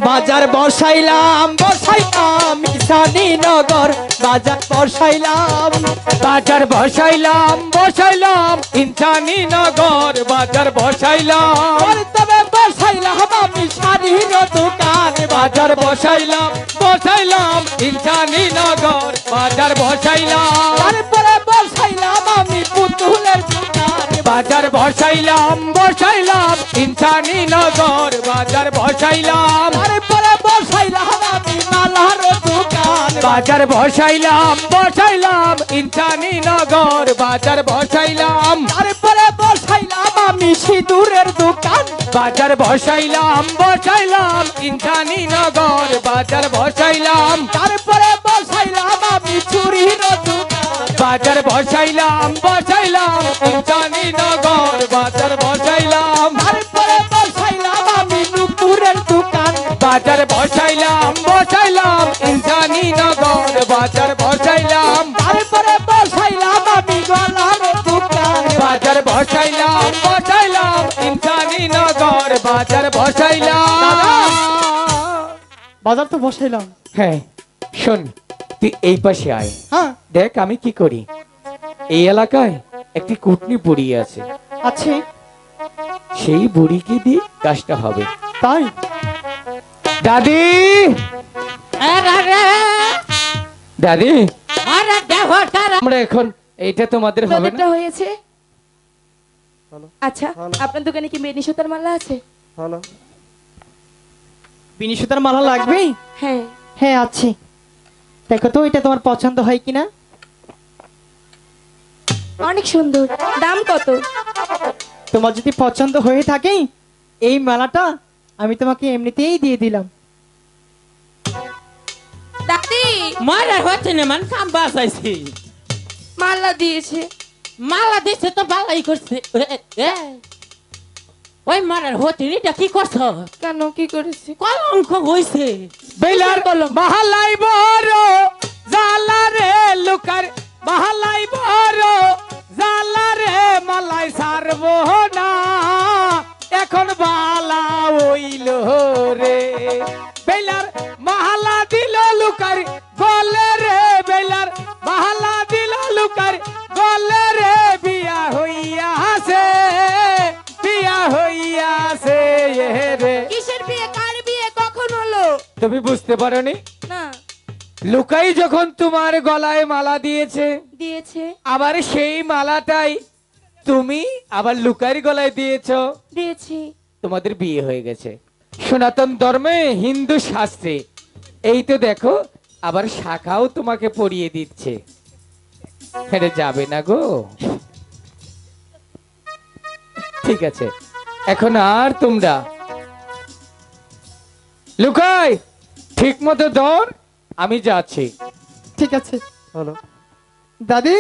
বাজার বসাইলাম বসাইলাম ঈশানীনগর বাজার বসাইলাম বাজার বসাইলাম বসাইলাম ঈশানীনগর বাজার বসাইলাম ওরে তবে বসাইলাম আমি শাড়ির দোকান বাজার বসাইলাম বসাইলাম ঈশানীনগর বাজার বসাইলাম তারপরে বসাইলাম আমি পুতুলের দোকান বাজার বসাইলাম বসাইলাম ঈশানীনগর বাজার বসাইলাম তারপরে বসাইলাম আমি মালার দোকান বাজার বসাইলাম বসাইলাম ঈশানীনগর বাজার বসাইলাম তারপরে বসাইলাম আমি সিঁদুরের দোকান বাজার বসাইলাম বসাইলাম ঈশানীনগর বাজার বসাইলাম তারপরে বসাইলাম আমি চুরির দোকান বাজার বসাইলাম বসাইলাম ঈশানীনগর বাজার বসাইলাম তারপরে বসাইলাম আমি নুপুরের দোকান বাজার বসাইলাম বসাইলাম ঈশানীনগর বাজার বসাইলাম তারপরে বসাইলাম আমি গলার দোকান বাজার বসাইলাম বসাইলাম ঈশানীনগর বাজার বসাইলাম বাজার তো বসাইলাম হ্যাঁ শোন তুই এই পাশে আয় হ্যাঁ দেখ আমি কি করি এই এলাকায় একটি কুটনি বুড়ি আছে আছে সেই বুড়িকে দিয়ে কাজটা হবে তাই দাদি দাদি আমরা এখন এইটা তোমাদের হবে না তোদেরটা হয়েছে আচ্ছা আপনার দোকানে কি বেনি সুতার মালা আছে? বিনি সুতার মালা লাগবে হ্যাঁ হ্যাঁ আছে দেখো তো এটা তোমার পছন্দ হয় কিনা অনেক সুন্দর। দাম কত? তোমার যদি পছন্দ হয়ে থাকে এই মালাটা আমি তোমাকে এমনিতেই দিয়ে দিলাম দাদি মারা হচ্ছে না মান কাম বাসাইছি মালা দিয়েছে। মালা দিছে তো বালাই করছে ওই মারার হচ্ছে এটা কি করছ কেন কি করেছে? কলঙ্ক হইছে বেলার মহালাই বড় জালা রে লুকার মহালাই বড় জালা রে মালাই সারবো না এখন বালা হইল রে বেলার মহালা দিল লুকার গলে রে বেলার মহালা দিল লুকার গলে রে বিয়া হইয়াছে রে কিসের বিয়ে? কার বিয়ে? কখন হলো? তুমি বুঝতে পারোনি না লুকাই যখন তোমার গলায় মালা দিয়েছে দিয়েছে আবার সেই মালাটাই তুমি আবার লুকাই গলায় দিয়েছো দিয়েছি। তোমাদের বিয়ে হয়ে গেছে সনাতন ধর্মে হিন্দু শাস্ত্রে এই তো দেখো আবার শাখাও তোমাকে পরিয়ে দিচ্ছে হেরে যাবে না গো ঠিক আছে এখন আর তোমরা লুকাই ঠিক মতো ধর আমি যাচ্ছি ঠিক আছে দাদি